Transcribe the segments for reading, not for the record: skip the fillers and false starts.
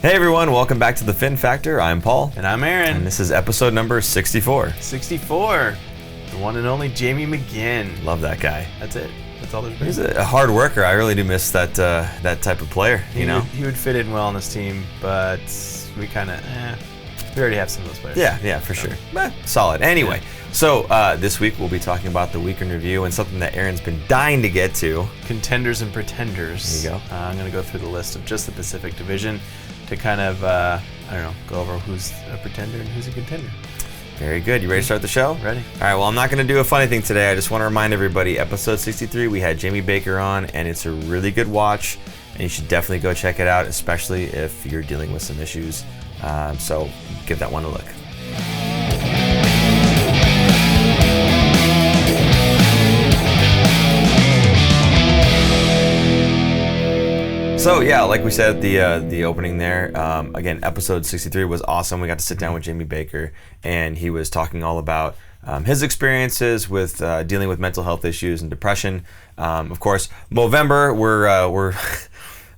Hey everyone, welcome back to The Fin Factor. I'm Paul. And I'm Aaron. And this is episode number 64. 64. The one and only Jamie McGinn. Love that guy. That's it. That's all there's been. He's a hard worker. I really do miss that type of player, you know? He would fit in well on this team, but we kind of, we already have some of those players. Yeah, for sure. Solid. Anyway, so this week we'll be talking about the week in review and something that Aaron's been dying to get to. Contenders and Pretenders. There you go. I'm going to go through the list of just the Pacific Division to kind of, go over who's a pretender and who's a contender. Very good. You ready to start the show? Ready. All right, well, I'm not going to do a funny thing today. I just want to remind everybody, episode 63, we had Jamie Baker on, and it's a really good watch, and you should definitely go check it out, especially if you're dealing with some issues. So give that one a look. So yeah, like we said at the opening there, again, episode 63 was awesome. We got to sit down with Jamie Baker, and he was talking all about his experiences with dealing with mental health issues and depression. Of course, Movember, we're I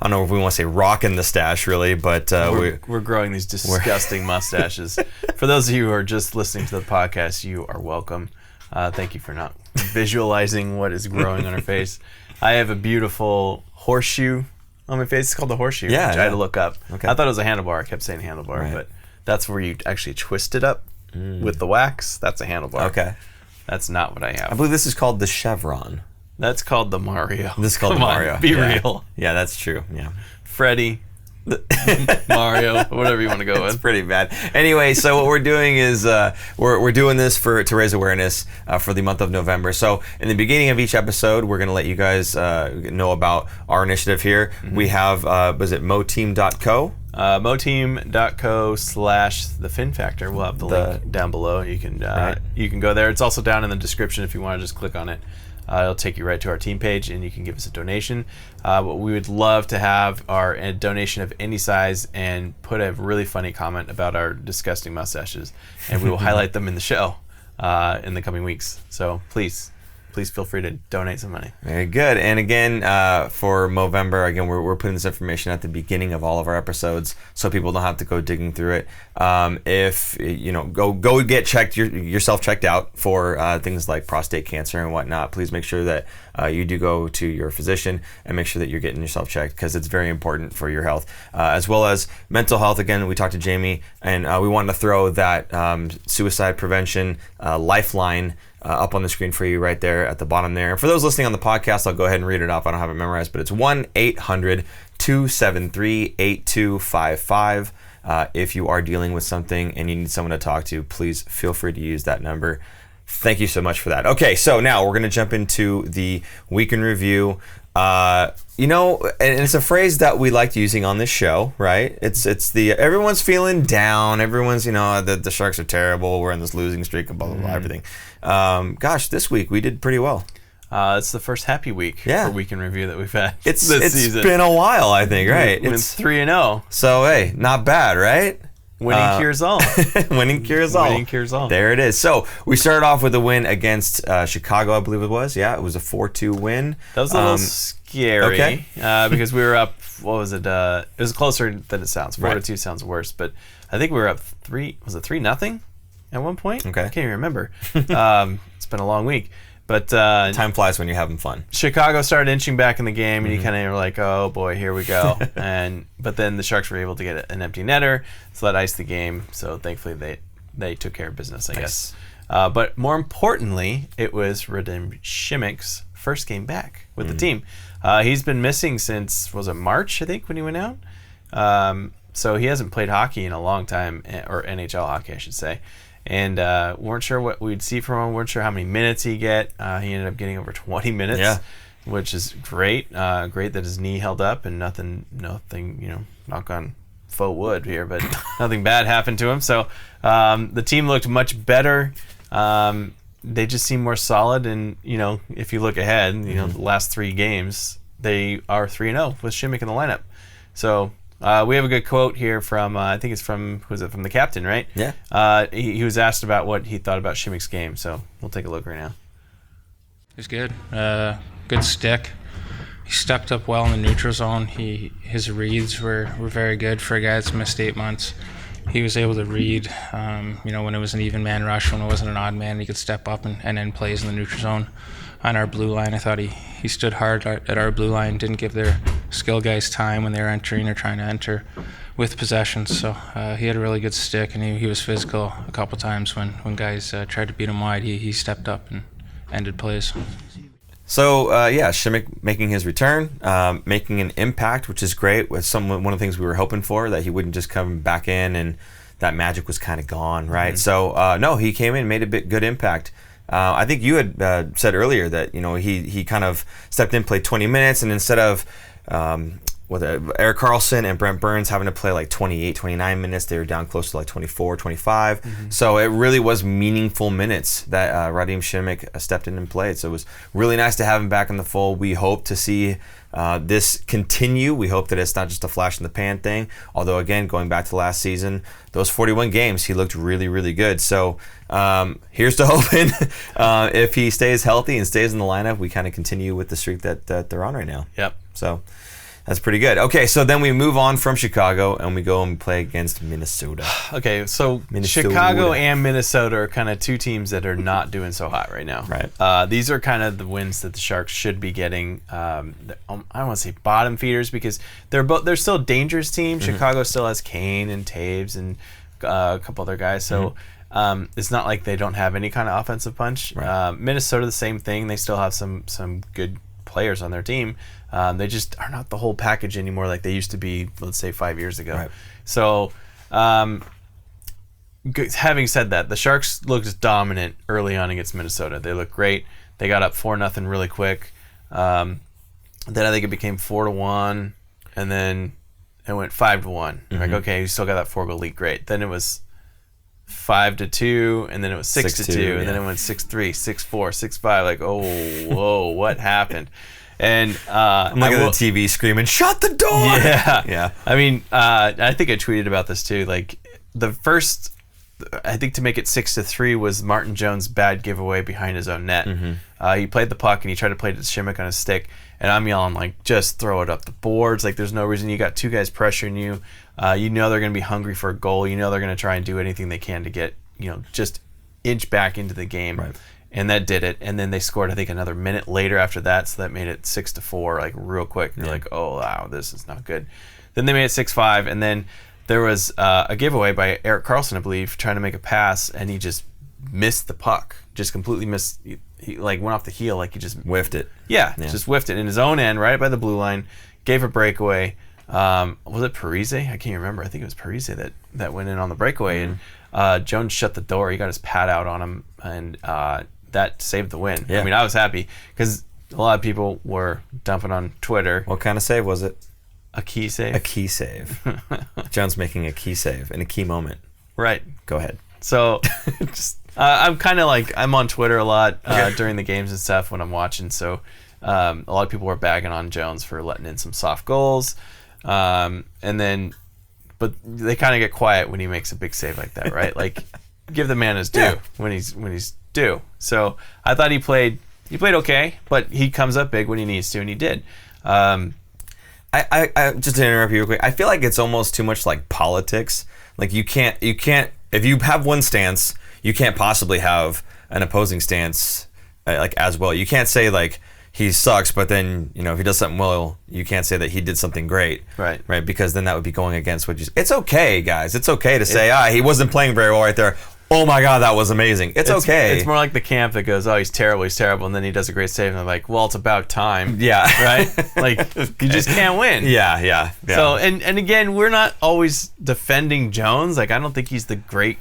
don't know if we want to say rocking the stash really, but we're growing these disgusting mustaches. For those of you who are just listening to the podcast, you are welcome. Thank you for not visualizing what is growing on our face. I have a beautiful horseshoe on my face. It's called the horseshoe, which I had to look up. Okay. I thought it was a handlebar. I kept saying handlebar, right. But that's where you actually twist it up with the wax. That's a handlebar. Okay. That's not what I have. I believe this is called the chevron. That's called the Mario. This is called the Mario. Be real. Yeah, that's true. Yeah. Freddy. Mario, whatever you want to go with. It's pretty bad. Anyway, so what we're doing is we're doing this to raise awareness for the month of November. So in the beginning of each episode, we're going to let you guys know about our initiative here. Mm-hmm. We have, was it moteam.co? moteam.co/the Fin Factor. We'll have the link down below. You can you can go there. It's also down in the description if you want to just click on it. It'll take you right to our team page, and you can give us a donation. But we would love to have a donation of any size, and put a really funny comment about our disgusting mustaches, and we will highlight them in the show in the coming weeks. So please feel free to donate some money. Very good. And again, for Movember, again, we're putting this information at the beginning of all of our episodes, so people don't have to go digging through it. If go get yourself checked out for things like prostate cancer and whatnot. Please make sure that you do go to your physician and make sure that you're getting yourself checked, because it's very important for your health, as well as mental health. Again, we talked to Jamie, and we wanted to throw that suicide prevention lifeline up on the screen for you right there at the bottom there. And for those listening on the podcast, I'll go ahead and read it off. I don't have it memorized, but it's 1-800-273-8255. If you are dealing with something and you need someone to talk to, please feel free to use that number. Thank you so much for that. Okay, so now we're going to jump into the week in review. And it's a phrase that we like using on this show, right? It's the everyone's feeling down. Everyone's, the Sharks are terrible. We're in this losing streak and blah, blah, blah, everything. Gosh, this week we did pretty well. It's the first happy week for week in review that we've had this season. It's been a while, I think, right? It's 3-0. So, hey, not bad, right? Winning cures all. Winning cures all. Winning cures all. There it is. So we started off with a win against Chicago, I believe it was. Yeah, it was a 4-2 win. That was a little scary because we were up, what was it? It was closer than it sounds. 4-2 sounds worse, but I think we were up 3-0 at one point? Okay. I can't even remember. It's been a long week. But time flies when you're having fun. Chicago started inching back in the game, and you kind of were like, "Oh boy, here we go." But then the Sharks were able to get an empty netter, so that iced the game. So thankfully they took care of business, I guess. But more importantly, it was Radim Simek's first game back with the team. He's been missing since, was it March, I think, when he went out. So he hasn't played hockey in a long time, or NHL hockey, I should say. And weren't sure what we'd see from him. Weren't sure how many minutes he'd get. He ended up getting over 20 minutes, which is great. Great that his knee held up and nothing, knock on faux wood here, but nothing bad happened to him. So the team looked much better. They just seem more solid. And, if you look ahead, the last 3 games, they are 3-0 with Simek in the lineup. So we have a good quote here from, I think it's from the captain, right? Yeah. He was asked about what he thought about Simek's game, so we'll take a look right now. It was good. Good stick. he stepped up well in the neutral zone. His reads were very good for a guy that's missed 8 months. He was able to read, when it was an even man rush, when it wasn't an odd man, he could step up and end plays in the neutral zone. On our blue line, I thought he stood hard at our blue line, didn't give their skill guys time when they were entering or trying to enter with possessions. So he had a really good stick, and he was physical a couple times when guys tried to beat him wide. He stepped up and ended plays. So, Simek making his return, making an impact, which is great. With one of the things we were hoping for, that he wouldn't just come back in and that magic was kind of gone, right? So, no, he came in, made a good impact. I think you had said earlier that, he kind of stepped in, played 20 minutes, and instead of Erik Karlsson and Brent Burns having to play like 28, 29 minutes, they were down close to like 24, 25. So it really was meaningful minutes that Radim Simek stepped in and played. So it was really nice to have him back in the fold. We hope to see this continue. We hope that it's not just a flash in the pan thing. Although, again, going back to last season, those 41 games, he looked really, really good. So here's to hoping if he stays healthy and stays in the lineup, we kind of continue with the streak that they're on right now. Yep. So that's pretty good. Okay, so then we move on from Chicago and we go and play against Minnesota. Okay, so Chicago and Minnesota are kind of two teams that are not doing so hot right now. Right. These are kind of the wins that the Sharks should be getting. I don't want to say bottom feeders because they're still a dangerous team. Chicago still has Kane and Taves and a couple other guys. So it's not like they don't have any kind of offensive punch. Right. Minnesota, the same thing. They still have some good players on their team. They just are not the whole package anymore like they used to be, let's say, 5 years ago. Right. So, having said that, the Sharks looked dominant early on against Minnesota. They looked great. They got up 4-0 really quick. Then I think it became 4-1, and then it went 5-1. Like, okay, you still got that 4-goal lead, great. Then it was 5-2, and then it was 6-2, and then it went 6-3, 6-4, 6-5. Like, oh, whoa, what happened? And I'm looking at the TV screaming, "Shut the door!" Yeah. I mean, I think I tweeted about this too. Like the first, I think to make it 6-3 was Martin Jones' bad giveaway behind his own net. He played the puck and he tried to play it to Simek on his stick, and I'm yelling like, "Just throw it up the boards!" Like there's no reason. You got two guys pressuring you. You know they're going to be hungry for a goal. You know they're going to try and do anything they can to get just inch back into the game. Right. And that did it. And then they scored, I think, another minute later after that, so that made it 6-4, like real quick. You're like, oh wow, this is not good. Then they made it 6-5, and then there was a giveaway by Erik Karlsson, I believe, trying to make a pass, and he just missed the puck, just completely missed. He like went off the heel, like he just whiffed it. Yeah, just whiffed it in his own end, right by the blue line. Gave a breakaway. Was it Parise? I can't remember. I think it was Parise that went in on the breakaway, and Jones shut the door. He got his pad out on him, and that saved the win. Yeah. I mean, I was happy because a lot of people were dumping on Twitter. What kind of save was it? A key save. A key save. Jones making a key save in a key moment. Right. Go ahead. So, I'm kind of like, I'm on Twitter a lot during the games and stuff when I'm watching. So, a lot of people were bagging on Jones for letting in some soft goals. But they kind of get quiet when he makes a big save like that, right? Like, give the man his due when he's due. So I thought he played okay, but he comes up big when he needs to, and he did. I just to interrupt you real quick. I feel like it's almost too much like politics. Like you can't if you have one stance, you can't possibly have an opposing stance like as well. You can't say like he sucks, but then if he does something well, you can't say that he did something great, right? Because then that would be going against what you. It's okay, guys. It's okay to say, he wasn't playing very well right there. Oh my God, that was amazing. It's okay. It's more like the camp that goes, oh, he's terrible, and then he does a great save, and they're like, well, it's about time. Yeah. Right? Like, you just can't win. Yeah. So, and again, we're not always defending Jones. Like, I don't think he's an elite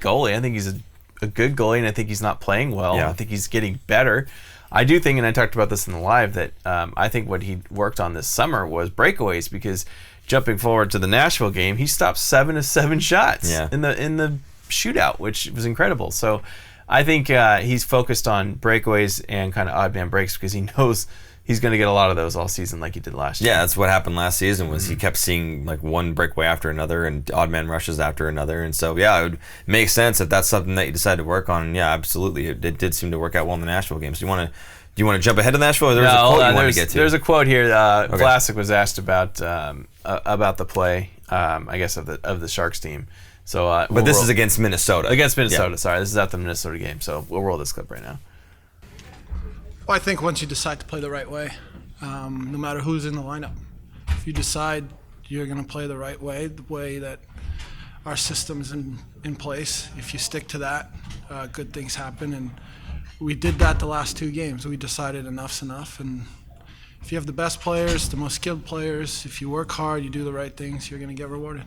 goalie. I think he's a good goalie, and I think he's not playing well. Yeah. I think he's getting better. I do think, and I talked about this in the live, that I think what he worked on this summer was breakaways, because jumping forward to the Nashville game, he stopped 7 of 7 shots in the shootout, which was incredible. So I think he's focused on breakaways and kind of odd man breaks because he knows he's going to get a lot of those all season like he did last year. Yeah, that's what happened last season was he kept seeing like one breakaway after another and odd man rushes after another. And so, it would make sense if that's something that you decide to work on. And yeah, absolutely. It did seem to work out well in the Nashville games. Do you want to Do you want to jump ahead to Nashville, or there's a quote you want to get to? There's a quote here. Vlasic was asked about the play, I guess, of the Sharks team. So, but this is against Minnesota. Against Minnesota, yeah. Sorry. This is at the Minnesota game, so we'll roll this clip right now. Well, I think once you decide to play the right way, no matter who's in the lineup, if you decide you're going to play the right way, the way that our system's in place, if you stick to that, good things happen. And we did that the last 2 games. We decided enough's enough. And if you have the best players, the most skilled players, if you work hard, you do the right things, you're going to get rewarded.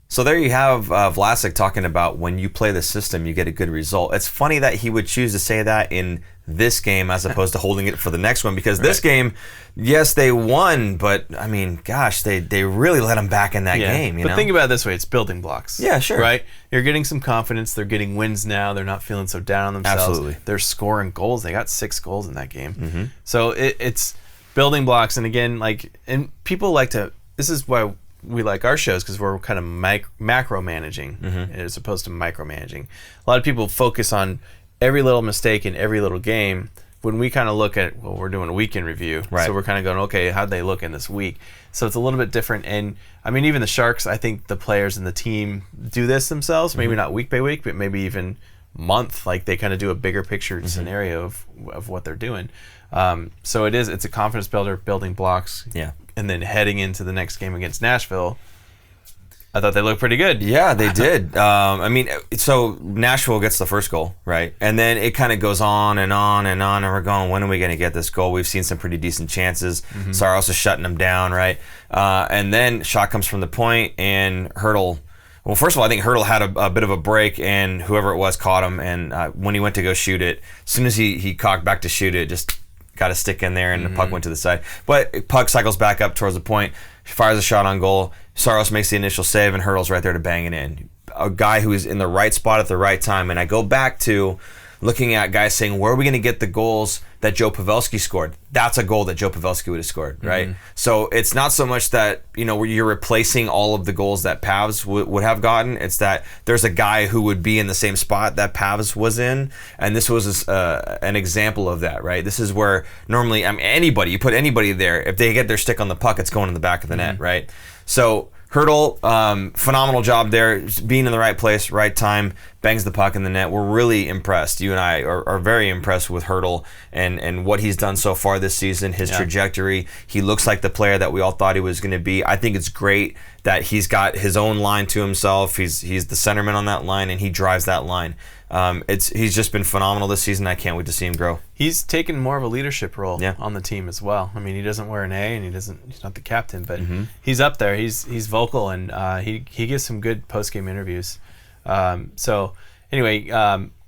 So there you have Vlasic talking about when you play the system, you get a good result. It's funny that he would choose to say that in this game as opposed to holding it for the next one, because this game, yes, they won, but I mean, gosh, they really let them back in that game. But think about it this way: it's building blocks. Yeah, sure. Right? You're getting some confidence. They're getting wins now. They're not feeling so down on themselves. Absolutely. They're scoring goals. They got 6 goals in that game. So it's building blocks. And again, and people like to. This is why we like our shows, because we're kind of macro managing as opposed to micromanaging. A lot of people focus on every little mistake in every little game. When we kind of look at, well, we're doing a weekend review, so we're kind of going, okay, how'd they look in this week? So it's a little bit different. And I mean, even the Sharks, I think the players and the team do this themselves, maybe not week by week, but maybe even month. Like they kind of do a bigger picture scenario of what they're doing. So it's a confidence builder, building blocks. Yeah. And then heading into the next game against Nashville, I thought they looked pretty good. Yeah, they did. I mean, so Nashville gets the first goal, right? And then it kind of goes on and on and on, and we're going, when are we going to get this goal? We've seen some pretty decent chances. Saros is shutting them down, right? And then shot comes from the point, and Hertl. Well, first of all, I think Hertl had a bit of a break, and whoever it was caught him. And when he went to go shoot it, as soon as he cocked back to shoot it, just got a stick in there, and the puck went to the side. But puck cycles back up towards the point, fires a shot on goal. Saros makes the initial save, and Hertl's right there to bang it in. A guy who is in the right spot at the right time. And I go back to looking at guys saying, where are we going to get the goals that Joe Pavelski scored? That's a goal that Joe Pavelski would have scored, right? So it's not so much that, you're replacing all of the goals that Pavs would have gotten. It's that there's a guy who would be in the same spot that Pavs was in, and this was an example of that, right? This is where normally, you put anybody there, if they get their stick on the puck, it's going in the back of the net, right? So Hertl, phenomenal job there, being in the right place, right time, bangs the puck in the net. We're really impressed. You and I are very impressed with Hertl and what he's done so far this season, his trajectory. He looks like the player that we all thought he was going to be. I think it's great that he's got his own line to himself. He's the centerman on that line, and he drives that line. He's just been phenomenal this season. I can't wait to see him grow. He's taken more of a leadership role on the team as well. I mean, he doesn't wear an A, and he's not the captain, but he's up there. He's vocal, and he gives some good post game interviews. So anyway,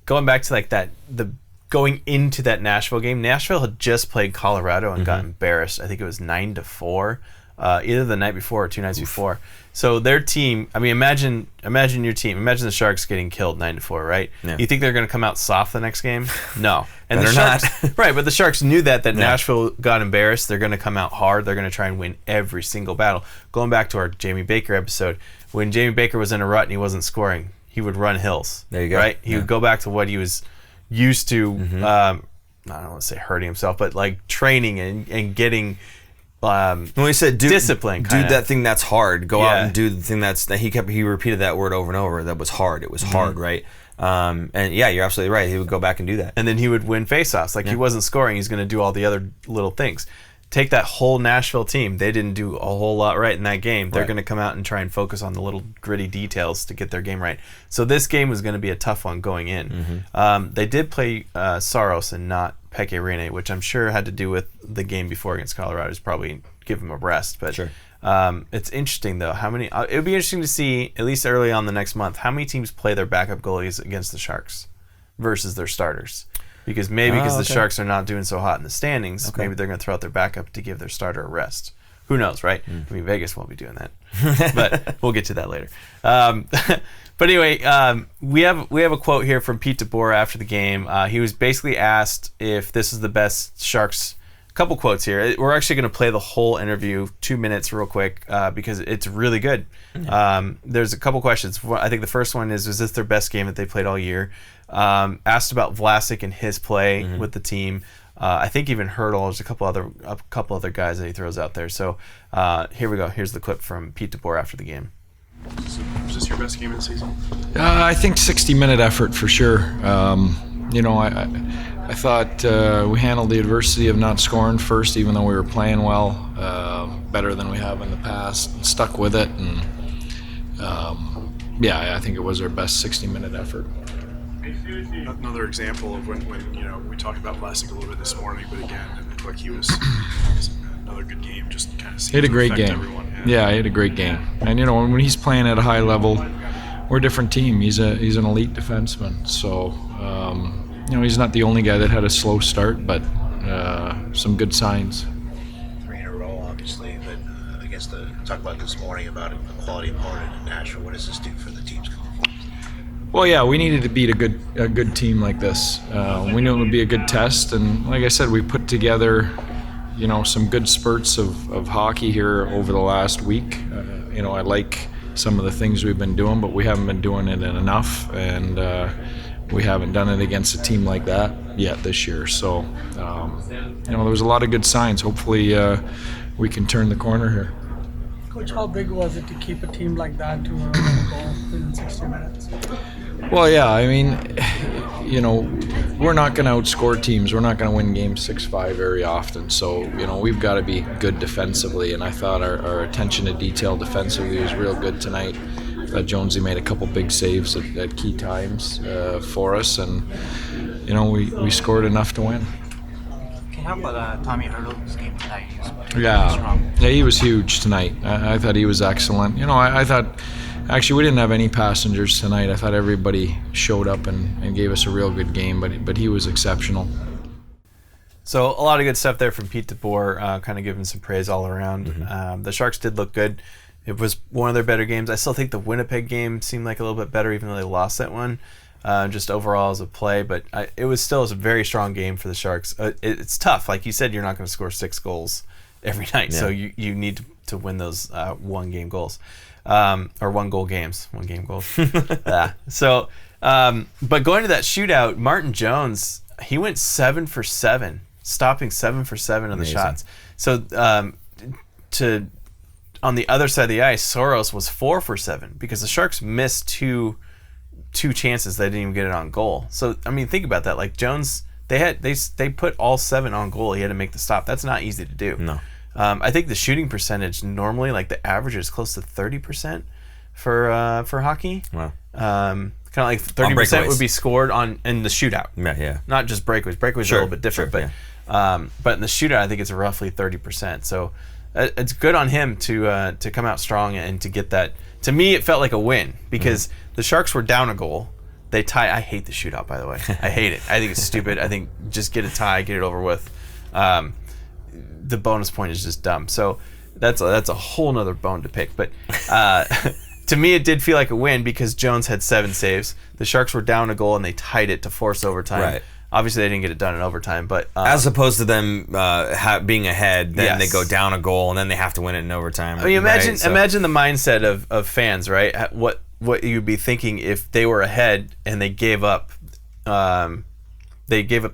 going back to going into that Nashville game, Nashville had just played Colorado and got embarrassed. I think it was 9-4, either the night before or 2 nights before. So their team, I mean, imagine your team. Imagine the Sharks getting killed 9-4, right? Yeah. You think they're going to come out soft the next game? No. And they're not. Right, but the Sharks knew that Nashville got embarrassed. They're going to come out hard. They're going to try and win every single battle. Going back to our Jamie Baker episode, when Jamie Baker was in a rut and he wasn't scoring, he would run hills. There you go. Right? He would go back to what he was used to, I don't want to say hurting himself, but training and getting when he said discipline, do that thing that's hard, go out and do the thing he repeated that word over and over, that was hard. It was hard, right? And you're absolutely right. He would go back and do that, and then he would win faceoffs. He wasn't scoring, he's going to do all the other little things. Take that whole Nashville team. They didn't do a whole lot right in that game. They're going to come out and try and focus on the little gritty details to get their game right. So this game was going to be a tough one going in. They did play Saros and not Pekka Rinne, which I'm sure had to do with the game before against Colorado. Just probably give him a rest. But it's interesting, though. How many? It would be interesting to see, at least early on the next month, how many teams play their backup goalies against the Sharks versus their starters. Because the Sharks are not doing so hot in the standings, maybe they're going to throw out their backup to give their starter a rest. Who knows, right? I mean, Vegas won't be doing that, but we'll get to that later. But anyway, we have a quote here from Pete DeBoer after the game. He was basically asked if this is the best Sharks couple quotes here. We're actually going to play the whole interview, 2 minutes real quick, because it's really good. There's a couple questions. I think the first one is, was this their best game that they played all year? Asked about Vlasic and his play with the team. I think even Hurdle. There's a couple other guys that he throws out there. So here we go. Here's the clip from Pete DeBoer after the game. Was this your best game of the season? I think 60-minute effort for sure. I thought we handled the adversity of not scoring first, even though we were playing well, better than we have in the past. Stuck with it, and I think it was our best 60-minute effort. Another example of when we talked about Vlasic a little bit this morning, but again, it looked like he was another good game. Just kind of he had a great game. Yeah, he had a great game. And when he's playing at a high level, we're a different team. He's an elite defenseman. So he's not the only guy that had a slow start, but some good signs. 3 in a row, obviously, but I guess talk about this morning about a quality opponent in Nashville. What does this do for the team's confidence? Well, yeah, we needed to beat a good team like this. We knew it would be a good test, and like I said, we put together, some good spurts of hockey here over the last week. I like some of the things we've been doing, but we haven't been doing it enough, and we haven't done it against a team like that yet this year. So, there was a lot of good signs. Hopefully, we can turn the corner here. Coach, how big was it to keep a team like that to a goal within 60 minutes? Well, yeah, I mean, we're not going to outscore teams. We're not going to win games 6-5 very often. So, we've got to be good defensively. And I thought our attention to detail defensively was real good tonight. I thought Jonesy made a couple big saves at key times for us. And, we scored enough to win. Can you talk about Tommy Hurdle's game tonight? Yeah, he was huge tonight. I thought he was excellent. I thought, actually, we didn't have any passengers tonight. I thought everybody showed up and gave us a real good game, but he was exceptional. So a lot of good stuff there from Pete DeBoer, kind of giving some praise all around. The Sharks did look good. It was one of their better games. I still think the Winnipeg game seemed like a little bit better, even though they lost that one. Just overall as a play, but it was still a very strong game for the Sharks. It's tough, like you said, you're not going to score 6 goals every night, so you need to win those 1-game goals, or 1-goal games, 1-game goals. So, but going to that shootout, Martin Jones, he went 7 for 7, stopping 7 for 7 on the shots. So on the other side of the ice, Soros was 4 for 7 because the Sharks missed two chances they didn't even get it on goal. So I mean, think about that. Like Jones, they put all 7 on goal. He had to make the stop. That's not easy to do. No. I think the shooting percentage normally, like the average is close to 30% for hockey. Wow. Kind of like 30% would be scored in the shootout. Yeah. Not just breakaways. Breakaways are a little bit different, but in the shootout, I think it's roughly 30%. So it's good on him to come out strong and to get that. To me, it felt like a win because the Sharks were down a goal. They tie. I hate the shootout, by the way. I hate it. I think it's stupid. I think just get a tie, get it over with. The bonus point is just dumb. So that's a whole nother bone to pick. But to me, it did feel like a win because Jones had 7 saves. The Sharks were down a goal and they tied it to force overtime. Right. Obviously, they didn't get it done in overtime, but as opposed to them being ahead, then they go down a goal and then they have to win it in overtime. I mean, imagine the mindset of fans, right? What you'd be thinking if they were ahead and they gave up the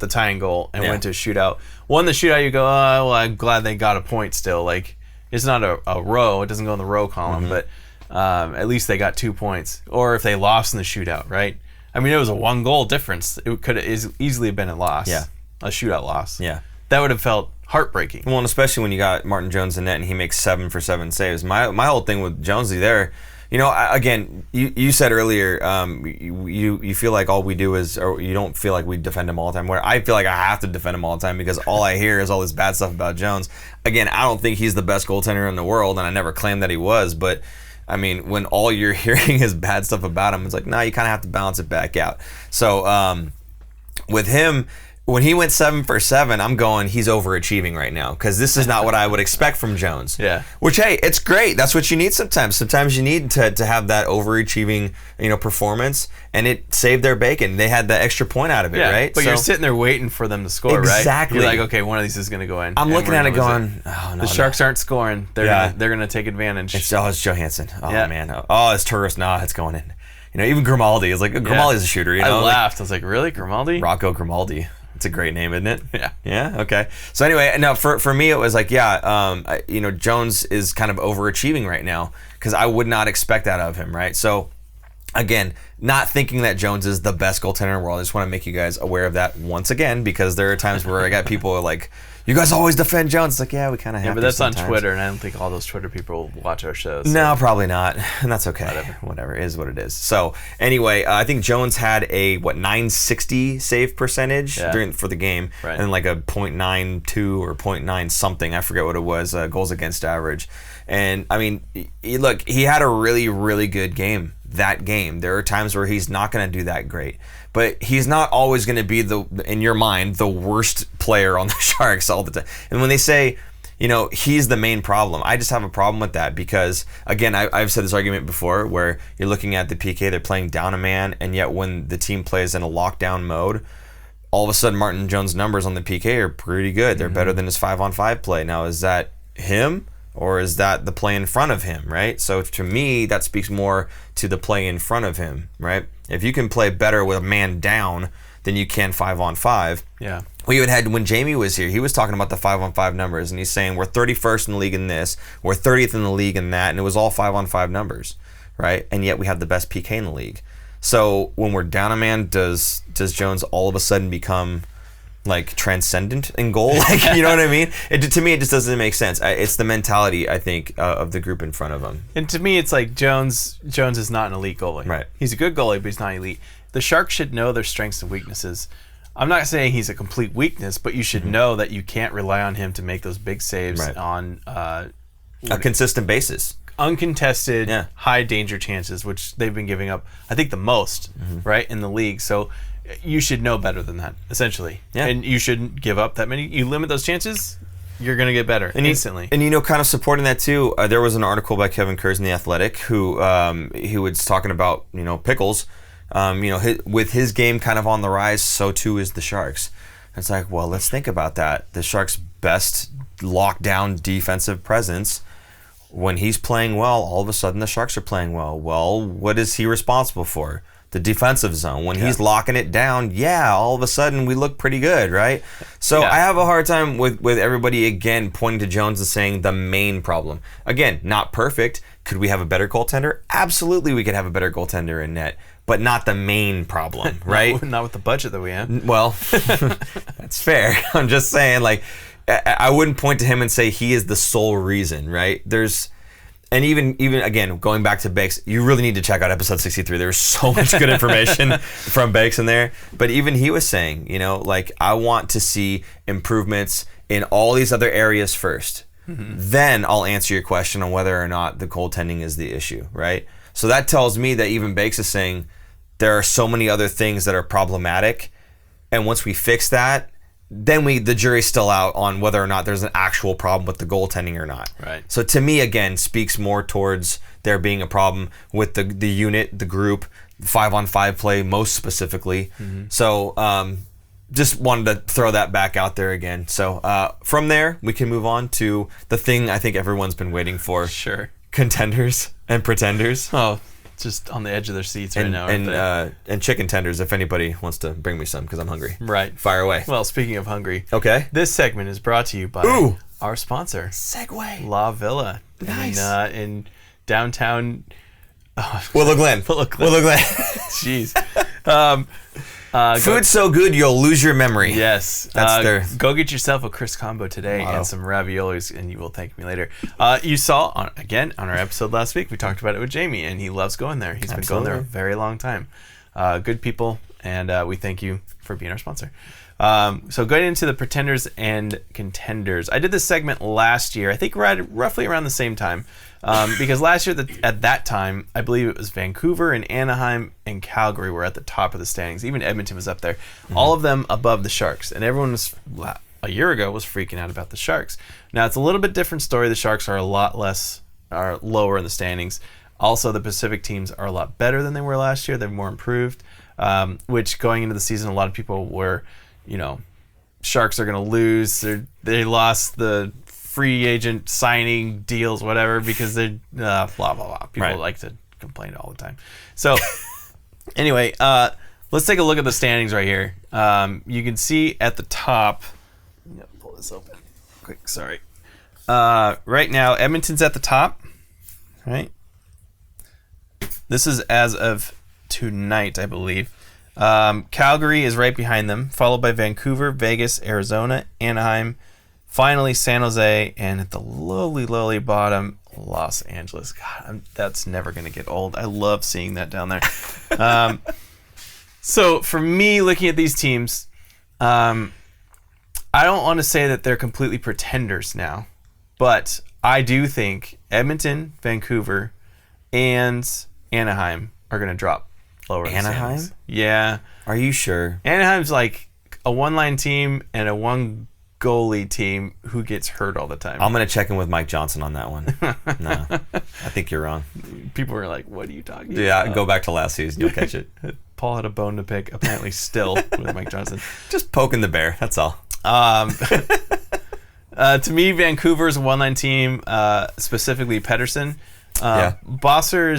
tying goal and went to a shootout. Won the shootout, you go, oh, well, I'm glad they got a point still. Like, it's not a row. It doesn't go in the row column, but at least they got 2 points. Or if they lost in the shootout, right? I mean, it was a 1-goal difference. It could have easily been a loss. Yeah. A shootout loss. Yeah. That would have felt heartbreaking. Well, and especially when you got Martin Jones in net and he makes 7 for 7 saves. My whole thing with Jonesy there, again, you said earlier, you feel like all we do is, or you don't feel like we defend him all the time. Where I feel like I have to defend him all the time because all I hear is all this bad stuff about Jones. Again, I don't think he's the best goaltender in the world, and I never claimed that he was, but I mean, when all you're hearing is bad stuff about him, it's like, nah, you kind of have to balance it back out. So with him, when he went 7 for 7, I'm going, he's overachieving right now because this is not what I would expect from Jones. Yeah. Which, hey, it's great. That's what you need sometimes. Sometimes you need to have that overachieving, performance, and it saved their bacon. They had the extra point out of it, right? But you're sitting there waiting for them to score, right? Exactly. You're like, okay, one of these is going to go in. I'm looking at it going, oh, no. The Sharks aren't scoring. They're gonna take advantage. It's Johansson. Oh, man. Oh, it's Turris. No, it's going in. Even Grimaldi is like, Grimaldi's a shooter. I laughed. I was like, really? Grimaldi? Rocco Grimaldi. It's a great name, isn't it? Yeah. Yeah. Okay. So anyway, no, for me it was like, Jones is kind of overachieving right now because I would not expect that of him, right? So again, not thinking that Jones is the best goaltender in the world. I just want to make you guys aware of that once again because there are times where I got people like, you guys always defend Jones. It's like, yeah, we kind of have to. Yeah, but that's sometimes. on Twitter, and I don't think all those Twitter people watch our shows. No, probably not, and that's okay. Whatever is what it is. So anyway, I think Jones had a 960 save percentage for the game, right. And like a .92 or .9 something. I forget what it was. Goals against average, and I mean, he had a really, really good game. That game, there are times where he's not going to do that great, but he's not always going to be in your mind, the worst player on the Sharks all the time. And when they say, he's the main problem, I just have a problem with that because, again, I've said this argument before where you're looking at the PK, they're playing down a man, and yet when the team plays in a lockdown mode, all of a sudden Martin Jones' numbers on the PK are pretty good. They're better than his 5-on-5 play. Now, is that him? Or is that the play in front of him, right? So to me, that speaks more to the play in front of him, right? If you can play better with a man down than you can 5-on-5. Yeah. We even had, when Jamie was here, he was talking about the 5-on-5 numbers, and he's saying we're 31st in the league in this, we're 30th in the league in that, and it was all 5-on-5 numbers, right? And yet we have the best PK in the league. So when we're down a man, does Jones all of a sudden become like transcendent in goal? Like, you know what I mean? To me, it just doesn't make sense. It's the mentality, I think, of the group in front of him. And to me, it's like Jones is not an elite goalie. Right. He's a good goalie, but he's not elite. The Sharks should know their strengths and weaknesses. I'm not saying he's a complete weakness, but you should know that you can't rely on him to make those big saves on a consistent basis. Uncontested, high danger chances, which they've been giving up, I think, the most, right, in the league. So you should know better than that, essentially. Yeah. And you shouldn't give up that many. You limit those chances, you're going to get better instantly. And kind of supporting that too, there was an article by Kevin Kurz in The Athletic who was talking about, Pickles. With his game kind of on the rise, so too is the Sharks. It's like, well, let's think about that. The Sharks' best lockdown defensive presence, when he's playing well, all of a sudden the Sharks are playing well. Well, what is he responsible for? The defensive zone. When he's locking it down, all of a sudden we look pretty good, right? So I have a hard time with everybody, again, pointing to Jones and saying the main problem. Again, not perfect. Could we have a better goaltender? Absolutely, we could have a better goaltender in net, but not the main problem, right? Not with the budget that we have. Well, that's fair. I'm just saying, like, I wouldn't point to him and say he is the sole reason, right? And even again, going back to Bakes, you really need to check out episode 63. There's so much good information from Bakes in there. But even he was saying, I want to see improvements in all these other areas first. Then I'll answer your question on whether or not the goaltending is the issue, right? So that tells me that even Bakes is saying there are so many other things that are problematic, and once we fix that, then the jury's still out on whether or not there's an actual problem with the goaltending or not. Right. So to me, again, speaks more towards there being a problem with the unit, the group, 5-on-5 play most specifically. So just wanted to throw that back out there again. So from there, we can move on to the thing I think everyone's been waiting for. Sure. Contenders and pretenders. Oh, just on the edge of their seats right now. And chicken tenders, if anybody wants to bring me some, because I'm hungry. Right. Fire away. Well, speaking of hungry, okay. This segment is brought to you by our sponsor, Segue. La Villa. Nice. In downtown Willow Glen. Jeez. Food's so good you'll lose your memory. Yes. Go get yourself a Chris combo today and some raviolis, and you will thank me later. You saw, on our episode last week, we talked about it with Jamie, and he loves going there. He's been going there a very long time. Good people, and we thank you for being our sponsor. So going into the pretenders and contenders. I did this segment last year, I think roughly around the same time. Because last year at that time, I believe it was Vancouver and Anaheim and Calgary were at the top of the standings. Even Edmonton was up there. All of them above the Sharks. And everyone was, a year ago, was freaking out about the Sharks. Now, it's a little bit different story. The Sharks are are lower in the standings. Also, the Pacific teams are a lot better than they were last year. They're more improved, which going into the season, a lot of people were, Sharks are going to lose. They lost the free agent signing deals, whatever, because they're blah, blah, blah. People like to complain all the time. So anyway, let's take a look at the standings right here. You can see at the top, I'm going to pull this open quick, sorry. Right now, Edmonton's at the top, right? This is as of tonight, I believe. Calgary is right behind them, followed by Vancouver, Vegas, Arizona, Anaheim, finally San Jose, and at the lowly bottom, Los Angeles. God, that's never going to get old. I love seeing that down there. So for me, looking at these teams, I don't want to say that they're completely pretenders now, but I do think Edmonton, Vancouver, and Anaheim are going to drop lower. Anaheim? Yeah. Are you sure? Anaheim's like a one-line team and a one-goalie team who gets hurt all the time. I'm going to check in with Mike Johnson on that one. No, I think you're wrong. People are like, what are you talking about? Yeah, go back to last season. You'll catch it. Paul had a bone to pick, apparently still, with Mike Johnson. Just poking the bear, that's all. To me, Vancouver's a one-line team, specifically Pettersson. Besser.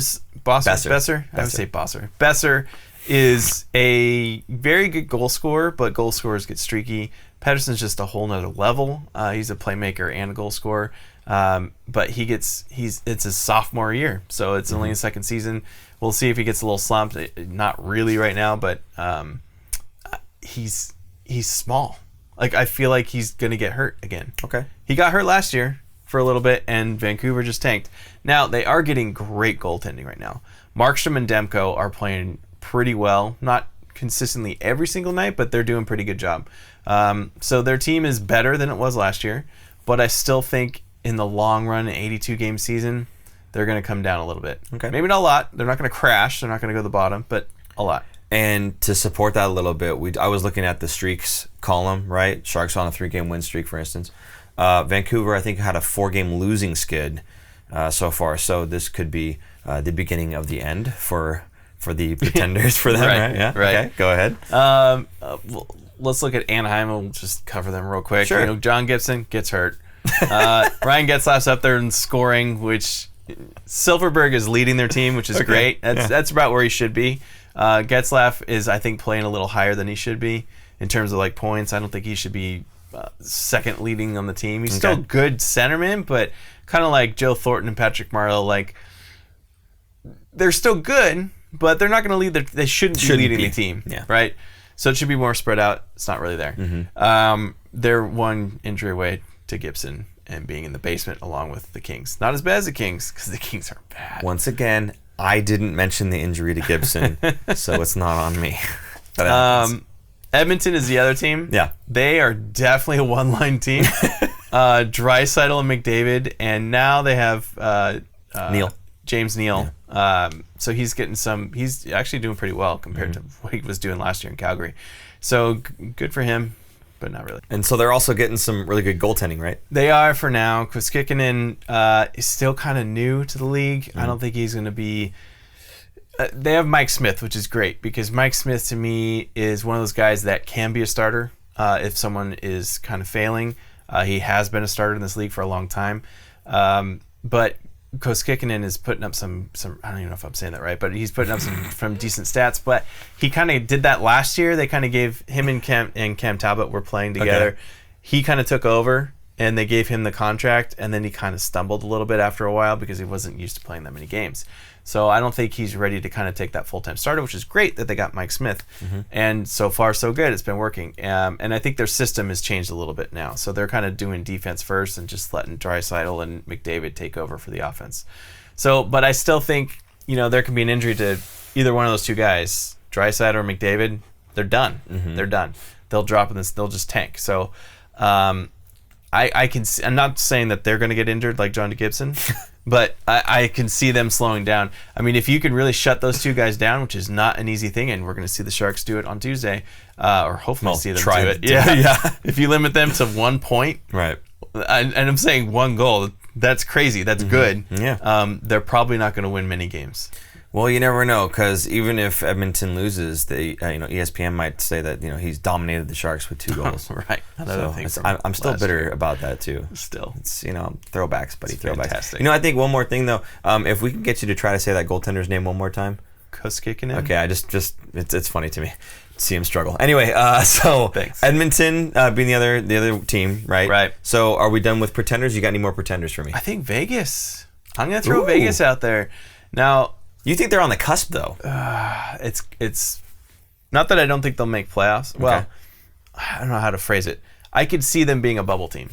I would say Bosser. Besser is a very good goal scorer, but goal scorers get streaky. Pettersson's just a whole nother level. He's a playmaker and a goal scorer. But it's his sophomore year, so it's only his second season. We'll see if he gets a little slumped. Not really right now, but he's small. Like, I feel like he's gonna get hurt again. Okay. He got hurt last year for a little bit, and Vancouver just tanked. Now, they are getting great goaltending right now. Markstrom and Demko are playing pretty well. Not consistently every single night, but they're doing a pretty good job. So their team is better than it was last year, but I still think in the long run, an 82-game season, they're going to come down a little bit. Okay. Maybe not a lot. They're not going to crash. They're not going to go to the bottom, but a lot. And to support that a little bit, I was looking at the streaks column, right? Sharks on a 3-game win streak, for instance. Vancouver, I think, had a 4-game losing skid so far. So this could be the beginning of the end for the Pretenders for them, right? Yeah. Right. Okay, go ahead. Let's look at Anaheim. We'll just cover them real quick. Sure. John Gibson gets hurt. Ryan Getzlaf's up there in scoring, which Silverberg is leading their team, which is great. That's about where he should be. Getzlaf is, I think, playing a little higher than he should be in terms of like points. I don't think he should be second leading on the team. He's still a good centerman, but kind of like Joe Thornton and Patrick Marleau, like they're still good, but they're not going to lead. They shouldn't be leading the team, right? So it should be more spread out. It's not really there. They're one injury away to Gibson and being in the basement along with the Kings. Not as bad as the Kings, because the Kings are bad. Once again, I didn't mention the injury to Gibson, so it's not on me. Edmonton is the other team. Yeah. They are definitely a one-line team. Draisaitl and McDavid, and now they have James Neal. So he's actually doing pretty well compared to what he was doing last year in Calgary. So good for him, but not really. And so they're also getting some really good goaltending, right? They are for now. Koskinen is still kind of new to the league. I don't think he's going to be... they have Mike Smith, which is great, because Mike Smith, to me, is one of those guys that can be a starter if someone is kind of failing. He has been a starter in this league for a long time. But Koskinen is putting up some I don't even know if I'm saying that right, but he's putting up some decent stats. But he kind of did that last year. They kind of gave him and Cam Talbot were playing together. Okay. He kind of took over, and they gave him the contract, and then he kind of stumbled a little bit after a while because he wasn't used to playing that many games. So I don't think he's ready to kind of take that full-time starter, which is great that they got Mike Smith. And so far, so good. It's been working. And I think their system has changed a little bit now. So they're kind of doing defense first and just letting Draisaitl and McDavid take over for the offense. So, but I still think, there can be an injury to either one of those two guys, Draisaitl or McDavid. They're done. They're done. They'll drop in this. They'll just tank. So I can see, I'm not saying that they're going to get injured like John Gibson, But I can see them slowing down. I mean, if you can really shut those two guys down, which is not an easy thing, and we're going to see the Sharks do it on Tuesday, or hopefully see them do it. Yeah. If you limit them to 1 point, Right. and I'm saying 1 goal, that's crazy. That's good. Yeah. They're probably not going to win many games. Well, you never know, because even if Edmonton loses, they ESPN might say that he's dominated the Sharks with 2 goals. Right. Another thing I'm still bitter year. about that too. Still, it's throwbacks, buddy, it's throwbacks. fantastic. I think one more thing though, if we can get you to try to say that goaltender's name one more time. Koskinen. Okay, I just it's funny to me. See him struggle. Anyway, so Thanks. Edmonton being the other team, right? Right. So are we done with pretenders? You got any more pretenders for me? I think Vegas. I'm going to throw Ooh. Vegas out there. Now, You think they're on the cusp though? it's not that I don't think they'll make playoffs. Well, I don't know how to phrase it. I could see them being a bubble team.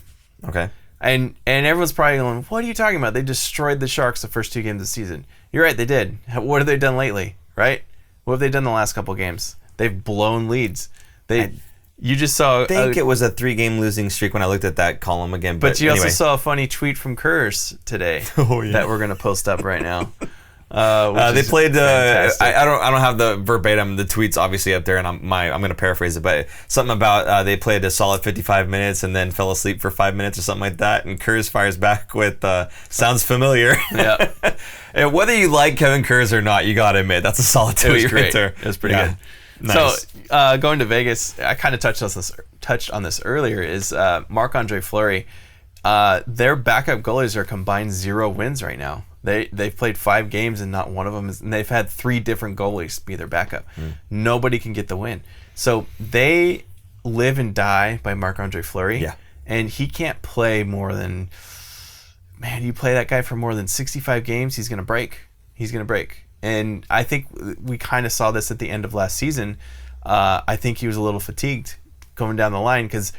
Okay. And everyone's probably going, what are you talking about? They destroyed the Sharks the first 2 games of the season. You're right, they did. What have they done lately, right? What have they done the last couple games? They've blown leads. You just saw... I think it was a 3-game losing streak when I looked at that column again. But you anyway. also saw a funny tweet from Kurz today that we're going to post up right now. They played. fantastic. I don't have the verbatim. The tweet's obviously up there, and I'm going to paraphrase it, but something about they played a solid 55 minutes and then fell asleep for 5 minutes or something like that. And Kurz fires back with "Sounds familiar." Yeah. And whether you like Kevin Kurz or not, you got to admit that's a solid tweet It was great. right there. It was pretty good. Nice. So going to Vegas, I kind of touched on this earlier. Is Marc-Andre Fleury? Their backup goalies are combined 0 wins right now. They've played 5 games and not one of them and they've had 3 different goalies be their backup. Nobody can get the win. So they live and die by Marc-Andre Fleury. Yeah. And he can't play more than, you play that guy for more than 65 games, he's going to break. And I think we kind of saw this at the end of last season. I think he was a little fatigued going down the line because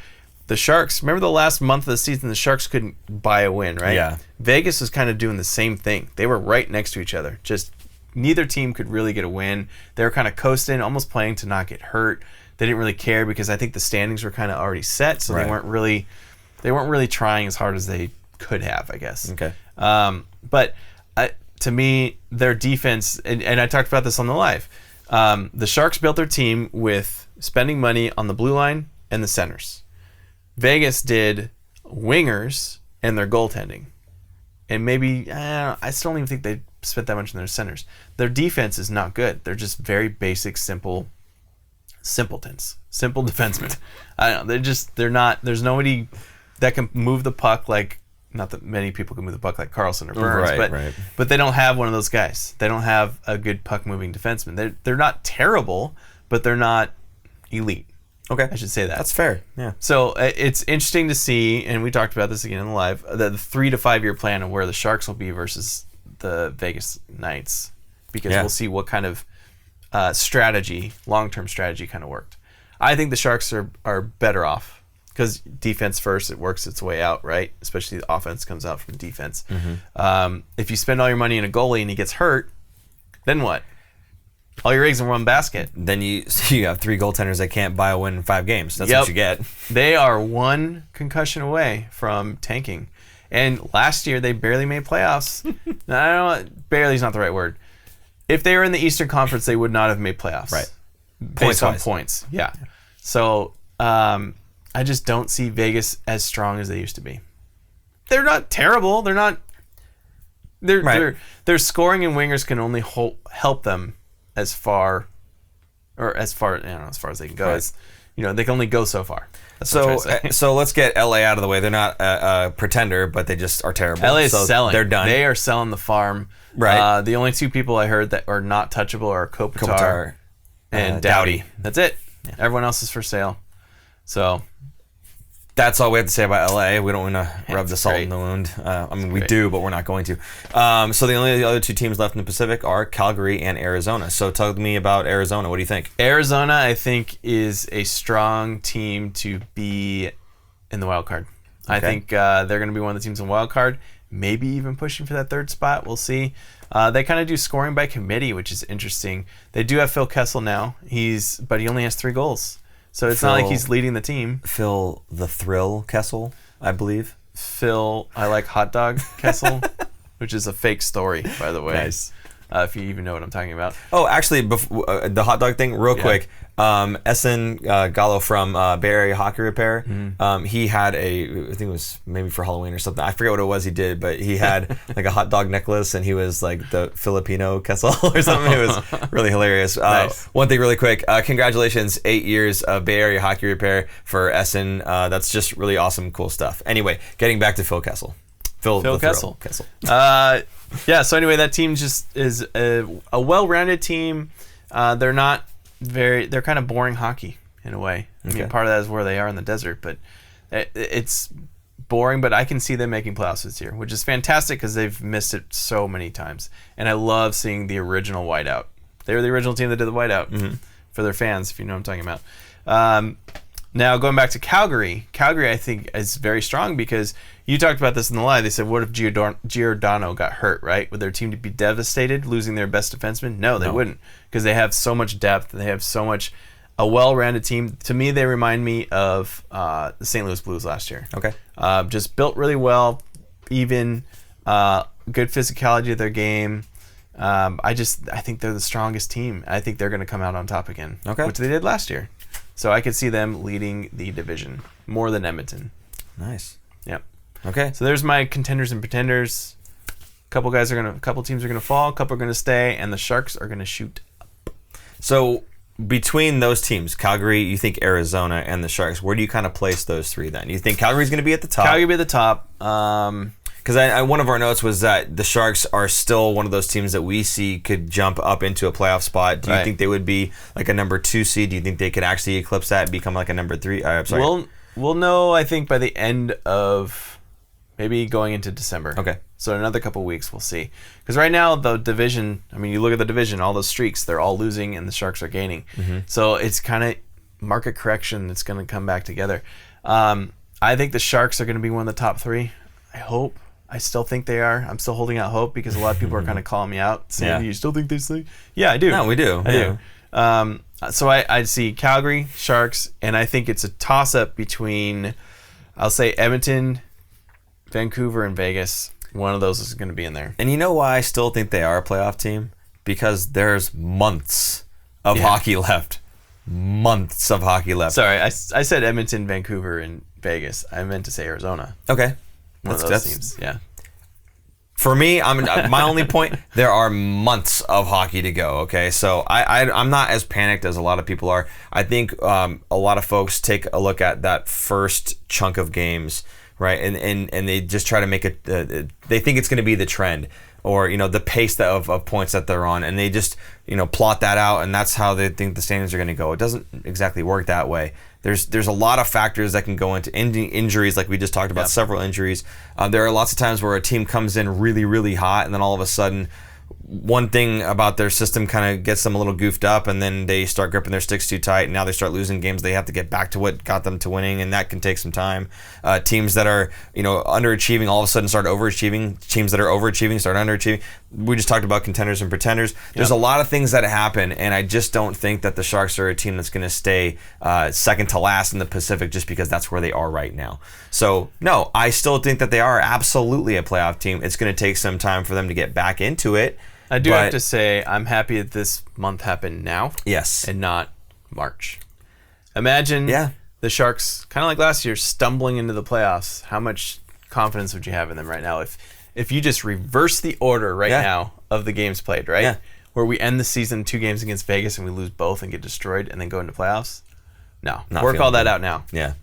the Sharks, remember the last month of the season, the Sharks couldn't buy a win, right? Yeah. Vegas was kind of doing the same thing. They were right next to each other. Just neither team could really get a win. They were kind of coasting, almost playing to not get hurt. They didn't really care because I think the standings were kind of already set, so Right. they weren't really trying as hard as they could have, I guess. Okay. But to me, their defense, and I talked about this on the live, the Sharks built their team with spending money on the blue line and the centers. Vegas did wingers and their goaltending. And maybe, I still don't even think they spent that much on their centers. Their defense is not good. They're just very basic, simpletons. Simple defensemen. I don't know. They're not, there's nobody that can move the puck like, not that many people can move the puck like Carlson or Burns, Right. but they don't have one of those guys. They don't have a good puck-moving defenseman. They're not terrible, but they're not elite. Okay. I should say that. That's fair. Yeah. So it's interesting to see, and we talked about this again in the live, the 3 to 5 year plan of where the Sharks will be versus the Vegas Knights, because we'll see what kind of long-term strategy kind of worked. I think the Sharks are better off because defense first, it works its way out, right? Especially the offense comes out from defense. If you spend all your money in a goalie and he gets hurt, then what? All your eggs in one basket. Then you have 3 goaltenders that can't buy a win in 5 games. That's what you get. They are 1 concussion away from tanking. And last year, they barely made playoffs. No, I don't know, barely is not the right word. If they were in the Eastern Conference, they would not have made playoffs. Right. Based on Points-wise. points. Yeah. So I just don't see Vegas as strong as they used to be. They're not terrible. They're not. Their scoring and wingers can only help them as far as they can go. Right. As, they can only go so far. That's what I'm trying to say. So let's get LA out of the way. They're not a pretender, but they just are terrible. LA is so selling. They're done. They are selling the farm. Right. The only 2 people I heard that are not touchable are Kopitar Kopitar, and Doughty. That's it. Yeah. Everyone else is for sale. So that's all we have to say about LA. We don't want to rub the salt great. in the wound. We great. do, but we're not going to. So the only other 2 teams left in the Pacific are Calgary and Arizona. So tell me about Arizona. What do you think? Arizona, I think, is a strong team to be in the wild card. I think they're going to be one of the teams in the wild card, maybe even pushing for that 3rd spot. We'll see. They kind of do scoring by committee, which is interesting. They do have Phil Kessel now, but he only has 3 goals. So it's not like he's leading the team. Phil the Thrill Kessel, I believe. Phil, I like hot dog Kessel. which is a fake story, by the way. Nice. If you even know what I'm talking about. Oh, actually, the hot dog thing, real quick. Essen Gallo from Bay Area Hockey Repair, he had I think it was maybe for Halloween or something. I forget what it was he did, but he had like a hot dog necklace, and he was like the Filipino Kessel or something. It was really hilarious. Nice. One thing really quick, congratulations, 8 years of Bay Area Hockey Repair for Essen. That's just really awesome, cool stuff. Anyway, getting back to Phil Kessel. Phil Kessel. Kessel. Yeah, so anyway, that team just is a well-rounded team. They're kind of boring hockey in a way. I mean, part of that is where they are in the desert, but it's boring, but I can see them making playoffs this year, which is fantastic because they've missed it so many times. And I love seeing the original whiteout. They were the original team that did the whiteout for their fans, if you know what I'm talking about. Now, going back to Calgary I think is very strong because you talked about this in the live. They said, what if Giordano got hurt, right? Would their team be devastated, losing their best defenseman? No, they wouldn't, because they have so much depth. They have so much, a well-rounded team. To me, they remind me of the St. Louis Blues last year. Okay. Just built really well, even, good physicality of their game. I think they're the strongest team. I think they're going to come out on top again, which they did last year. So I could see them leading the division more than Edmonton. Nice. Yep. Okay. So there's my contenders and pretenders. A couple teams are gonna fall, a couple are gonna stay, and the Sharks are gonna shoot up. So between those teams, Calgary, you think Arizona, and the Sharks, where do you kind of place those three then? You think Calgary's gonna be at the top? Calgary be at the top. Because one of our notes was that the Sharks are still one of those teams that we see could jump up into a playoff spot. Do you think they would be like a number 2 seed? Do you think they could actually eclipse that and become like a number 3? I'm sorry. We'll know, I think, by the end of maybe going into December. Okay. So in another couple weeks, we'll see. Because right now, the division, I mean, you look at the division, all those streaks, they're all losing and the Sharks are gaining. So it's kind of market correction that's going to come back together. I think the Sharks are going to be one of the top 3. I hope. I still think they are. I'm still holding out hope because a lot of people are kind of calling me out, saying, "You still think they say?" Yeah, I do. No, we do. I do. So I see Calgary, Sharks, and I think it's a toss-up between, I'll say Edmonton, Vancouver, and Vegas. One of those is going to be in there. And you know why I still think they are a playoff team? Because there's months of hockey left. Months of hockey left. Sorry, I said Edmonton, Vancouver, and Vegas. I meant to say Arizona. Okay. One of those teams. Yeah. For me, my only point, there are months of hockey to go, okay? So I'm not as panicked as a lot of people are. I think a lot of folks take a look at that first chunk of games, right? And they just try to make it, they think it's going to be the trend or, the pace of points that they're on. And they just, plot that out, and that's how they think the standings are going to go. It doesn't exactly work that way. There's a lot of factors that can go into injuries, like we just talked about, several injuries. There are lots of times where a team comes in really, really hot, and then all of a sudden, one thing about their system kind of gets them a little goofed up, and then they start gripping their sticks too tight, and now they start losing games. They have to get back to what got them to winning, and that can take some time. Teams that are underachieving all of a sudden start overachieving. Teams that are overachieving start underachieving. We just talked about contenders and pretenders. There's a lot of things that happen, and I just don't think that the Sharks are a team that's going to stay second to last in the Pacific just because that's where they are right now. So, no, I still think that they are absolutely a playoff team. It's going to take some time for them to get back into it. I do have to say, I'm happy that this month happened now. Yes. And not March. Imagine the Sharks, kind of like last year, stumbling into the playoffs. How much confidence would you have in them right now? If you just reverse the order now of the games played, right? Yeah. Where we end the season 2 games against Vegas and we lose both and get destroyed and then go into playoffs? No. Work all that out now. Yeah.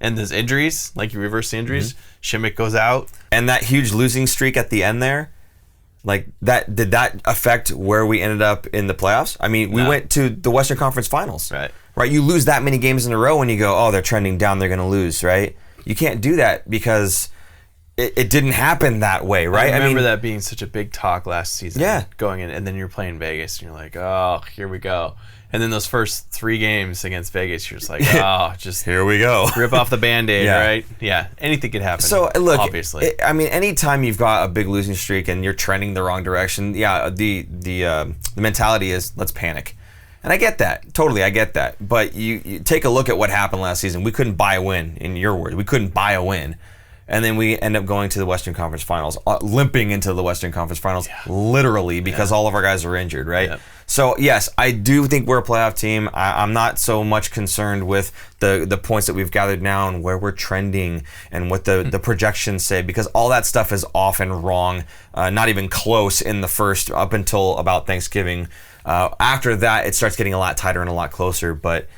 And there's injuries, like you reverse the injuries. Simek goes out. And that huge losing streak at the end there, like did that affect where we ended up in the playoffs? I mean, we went to the Western Conference Finals. Right. You lose that many games in a row and you go, oh, they're trending down, they're going to lose, right? You can't do that because it didn't happen that way, right? I remember that being such a big talk last season. Yeah. Going in, and then you're playing Vegas, and you're like, oh, here we go. And then those first 3 games against Vegas, you're just like, oh, just here we go. Rip off the Band-Aid, right? Yeah, anything could happen. So look, obviously, anytime you've got a big losing streak and you're trending the wrong direction, the mentality is let's panic. And I get that. Totally, I get that. But you take a look at what happened last season. We couldn't buy a win, in your words. We couldn't buy a win. and then we end up going to the Western Conference Finals, limping into the Western Conference Finals, literally, because all of our guys are injured, right? Yep. So, yes, I do think we're a playoff team. I'm not so much concerned with the points that we've gathered now and where we're trending and what the projections say, because all that stuff is often wrong, not even close in the first, up until about Thanksgiving. After that, it starts getting a lot tighter and a lot closer, but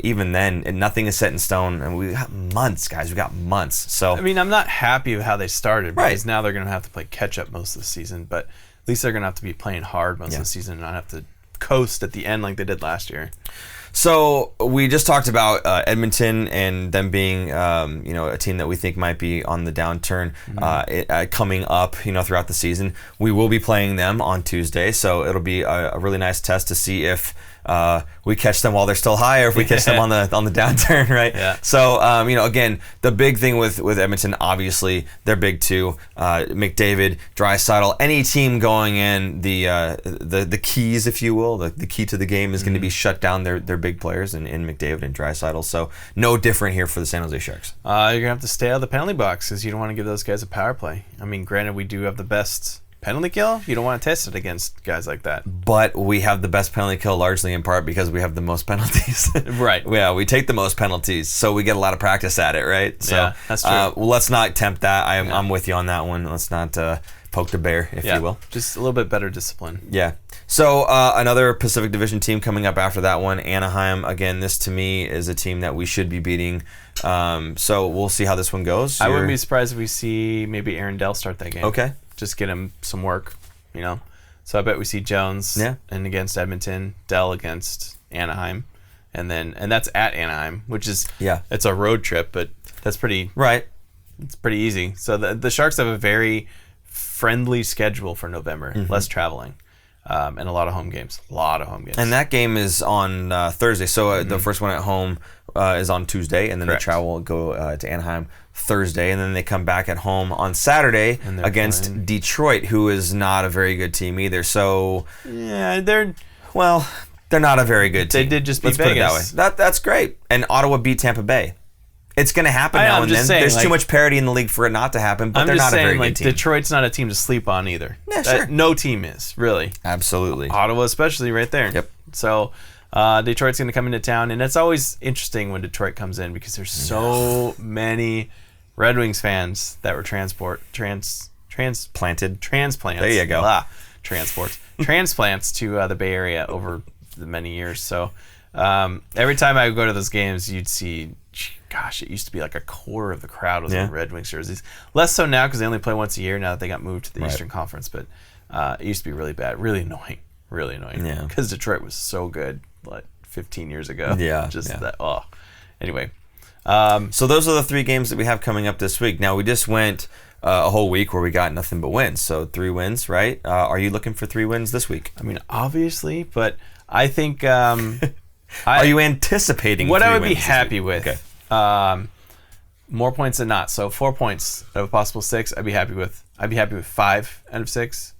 even then, nothing is set in stone, and we got months, guys. We got months. So I mean, I'm not happy with how they started, because now they're going to have to play catch-up most of the season, but at least they're going to have to be playing hard most of the season and not have to coast at the end like they did last year. So we just talked about Edmonton and them being, a team that we think might be on the downturn coming up, throughout the season. We will be playing them on Tuesday, so it'll be a really nice test to see if we catch them while they're still high, or if we catch them on the downturn, right? Yeah. So again, the big thing with Edmonton, obviously, they're big too. McDavid, Draisaitl, any team going in, the keys, if you will, the key to the game is going to be shut down their big players in McDavid and Draisaitl. So no different here for the San Jose Sharks. You're going to have to stay out of the penalty box, because you don't want to give those guys a power play. I mean, granted, we do have the best penalty kill. You don't want to test it against guys like that. But we have the best penalty kill largely in part because we have the most penalties. Right. Yeah, we take the most penalties, so we get a lot of practice at it, right? So, yeah, that's true. Well, let's not tempt that. I'm with you on that one. Let's not poke the bear, if you will. Just a little bit better discipline. Yeah. So another Pacific Division team coming up after that one, Anaheim. Again, this to me is a team that we should be beating. So we'll see how this one goes. I wouldn't be surprised if we see maybe Aaron Dell start that game. Okay. Just get him some work, So I bet we see Jones and against Edmonton, Dell against Anaheim, and that's at Anaheim, which is it's a road trip, but that's pretty It's pretty easy. So the Sharks have a very friendly schedule for November, less traveling. And a lot of home games. And that game is on Thursday. So the first one at home is on Tuesday, and then they travel, go to Anaheim Thursday, and then they come back at home on Saturday against Detroit, who is not a very good team either. So yeah, they're not a very good team. They did just beat Let's Vegas. put it that way. That's great. And Ottawa beat Tampa Bay. It's going to happen now and then. Saying, There's too much parity in the league for it not to happen, but they're not a very good team. Detroit's not a team to sleep on either. Yeah, sure. No team is, really. Absolutely. Ottawa especially right there. Yep. So Detroit's going to come into town, and it's always interesting when Detroit comes in because there's so many Red Wings fans that were transplants. There you go. Transplants to the Bay Area over the many years. So every time I would go to those games, you'd see, gosh, it used to be like a quarter of the crowd was in Red Wings jerseys. Less so now because they only play once a year now that they got moved to the Eastern Conference. But it used to be really bad, really annoying. Yeah. Because Detroit was so good, 15 years ago. Yeah. Anyway. So those are the 3 games that we have coming up this week. Now, we just went a whole week where we got nothing but wins. So 3 wins, right? Are you looking for 3 wins this week? I mean, obviously, but I think... are you anticipating what 3 I would be wins this happy week? with? Okay. More points than not. So 4 points out of a possible 6, I'd be happy with. I'd be happy with 5 out of 6.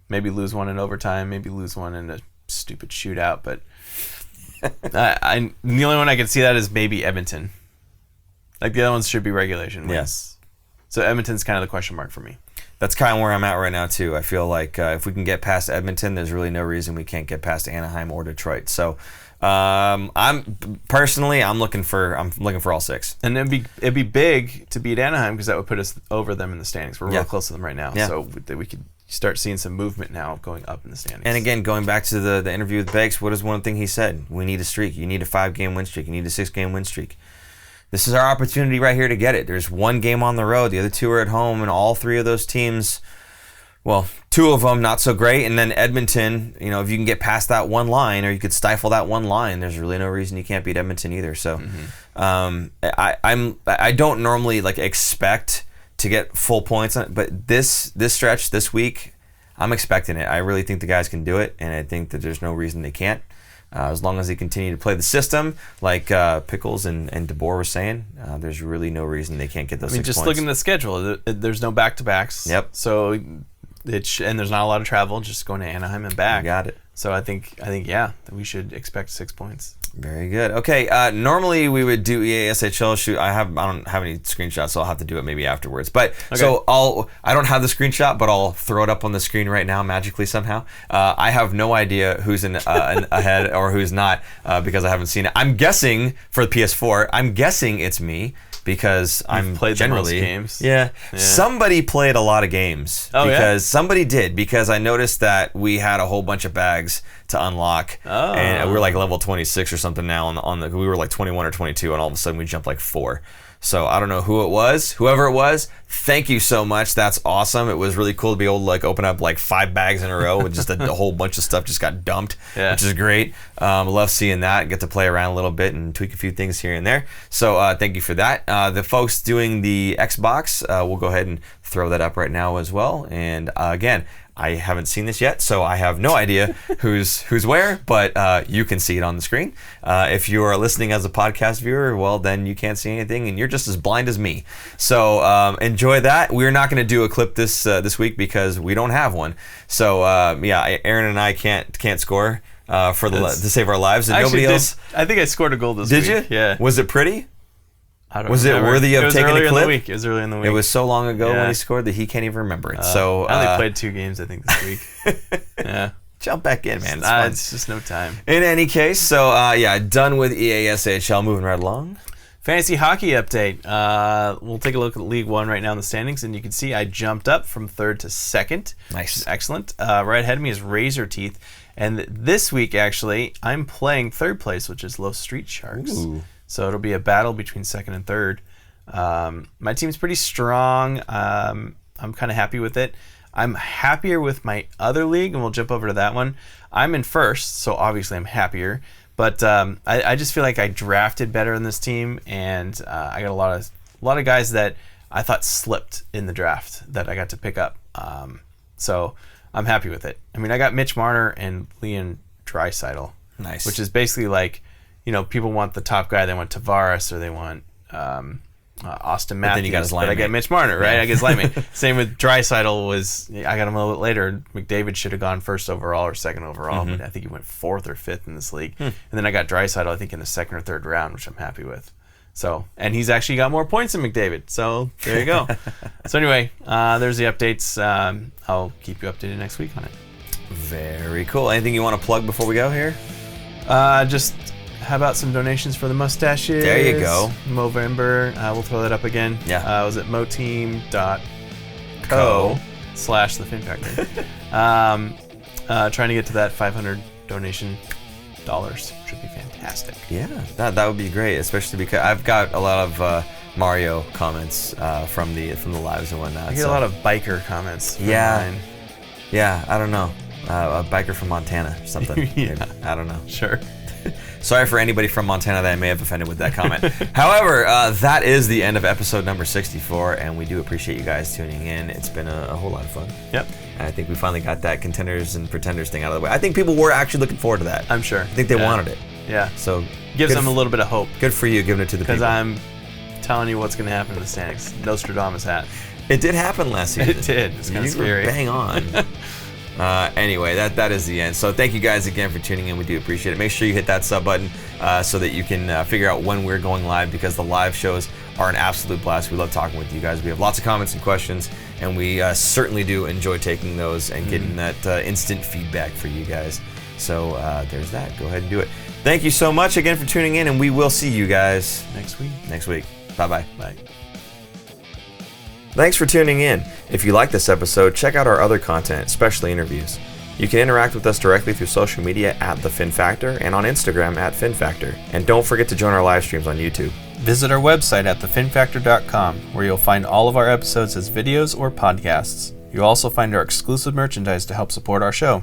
Maybe lose one in overtime. Maybe lose one in a stupid shootout. But the only one I can see that is maybe Edmonton. The other ones should be regulation wins. Yes. So Edmonton's kind of the question mark for me. That's kind of where I'm at right now too. I feel like if we can get past Edmonton, there's really no reason we can't get past Anaheim or Detroit. So I'm looking for all 6. And it'd be big to beat Anaheim because that would put us over them in the standings. We're real close to them right now, so we could start seeing some movement now going up in the standings. And again, going back to the interview with Beggs, what is one thing he said? We need a streak. You need a 5-game win streak. You need a 6-game win streak. This is our opportunity right here to get it. There's 1 game on the road. The other 2 are at home, and all 3 of those teams, well, 2 of them not so great, and then Edmonton, if you can get past that one line, or you could stifle that one line, there's really no reason you can't beat Edmonton either. So I don't normally expect to get full points on it, but this stretch this week, I'm expecting it. I really think the guys can do it, and I think that there's no reason they can't. As long as they continue to play the system, like Pickles and DeBoer were saying, there's really no reason they can't get those 6 points. Just looking at the schedule, there's no back-to-backs. Yep. So and there's not a lot of travel, just going to Anaheim and back. You got it. So I think that we should expect 6 points. Very good. Okay, normally we would do EASHL shoot. I don't have any screenshots, so I'll have to do it maybe afterwards. But so I don't have the screenshot, but I'll throw it up on the screen right now magically somehow. I have no idea who's ahead or who's not because I haven't seen it. I'm guessing for the PS4. I'm guessing it's me. Because I'm played generally the most games. Yeah. Somebody played a lot of games. Somebody did, because I noticed that we had a whole bunch of bags to unlock, and we were like level 26 or something now we were like 21 or 22, and all of a sudden we jumped like 4. So I don't know who it was. Whoever it was, thank you so much. That's awesome. It was really cool to be able to like open up like 5 bags in a row with just a whole bunch of stuff just got dumped, which is great. Love seeing that. Get to play around a little bit and tweak a few things here and there. So thank you for that. The folks doing the Xbox, we'll go ahead and throw that up right now as well. And again, I haven't seen this yet, so I have no idea who's where, but you can see it on the screen. If you are listening as a podcast viewer, well, then you can't see anything, and you're just as blind as me. So enjoy that. We're not going to do a clip this week because we don't have one. So Aaron and I can't score to save our lives, and nobody else. I think I scored a goal this week. Did you? Yeah. Was it pretty? Was it worthy of taking a clip? It was early in the week. It was so long ago when he scored that he can't even remember it. So I only played 2 games, I think, this week. Yeah. Jump back in, man. It's fun. It's just no time. In any case, so done with EASHL. Moving right along. Fantasy hockey update. We'll take a look at League One right now in the standings, and you can see I jumped up from 3rd to 2nd. Nice. Which is excellent. Right ahead of me is Razor Teeth. And this week, actually, I'm playing 3rd place, which is Low Street Sharks. Ooh. So it'll be a battle between 2nd and 3rd. My team's pretty strong. I'm kind of happy with it. I'm happier with my other league, and we'll jump over to that one. I'm in 1st, so obviously I'm happier. But I just feel like I drafted better in this team, and I got a lot of guys that I thought slipped in the draft that I got to pick up. So I'm happy with it. I mean, I got Mitch Marner and Leon Draisaitl. Nice. Which is basically like, people want the top guy. They want Tavares, or they want Austin Matthews. Then you got his line but I mate. get Mitch Marner, right? I get his line mate. Same with Draisaitl. I got him a little bit later. McDavid should have gone 1st overall or 2nd overall, but I think he went 4th or 5th in this league. And then I got Draisaitl, I think, in the 2nd or 3rd round, which I'm happy with. So, and he's actually got more points than McDavid. So there you go. So anyway, there's the updates. I'll keep you updated next week on it. Very cool. Anything you want to plug before we go here? Just how about some donations for the mustaches? There you go. Movember. We'll throw that up again. Yeah. Was it moteam.co/the Fin Factor? Trying to get to that 500 donation dollars, which would be fantastic. Yeah, that would be great, especially because I've got a lot of Mario comments from the lives and whatnot. I get a lot of biker comments. Yeah, I don't know, a biker from Montana or something. Yeah. I don't know. Sure. Sorry for anybody from Montana that I may have offended with that comment. However, that is the end of episode number 64, and we do appreciate you guys tuning in. It's been a whole lot of fun. Yep. And I think we finally got that Contenders and Pretenders thing out of the way. I think people were actually looking forward to that. I'm sure. I think they wanted it. Yeah. So gives them a little bit of hope. Good for you giving it to the people. Because I'm telling you what's going to happen in the standings. Nostradamus hat. It did happen last season. It did. It's kind of scary. You were bang on. Anyway, that is the end. So thank you guys again for tuning in. We do appreciate it. Make sure you hit that sub button so that you can figure out when we're going live, because the live shows are an absolute blast. We love talking with you guys. We have lots of comments and questions, and we certainly do enjoy taking those and getting that instant feedback for you guys. So there's that. Go ahead and do it. Thank you so much again for tuning in, and we will see you guys next week. Bye-bye. Bye. Thanks for tuning in. If you like this episode, check out our other content, especially interviews. You can interact with us directly through social media at The Fin Factor and on Instagram at Fin Factor. And don't forget to join our live streams on YouTube. Visit our website at thefinfactor.com, where you'll find all of our episodes as videos or podcasts. You'll also find our exclusive merchandise to help support our show.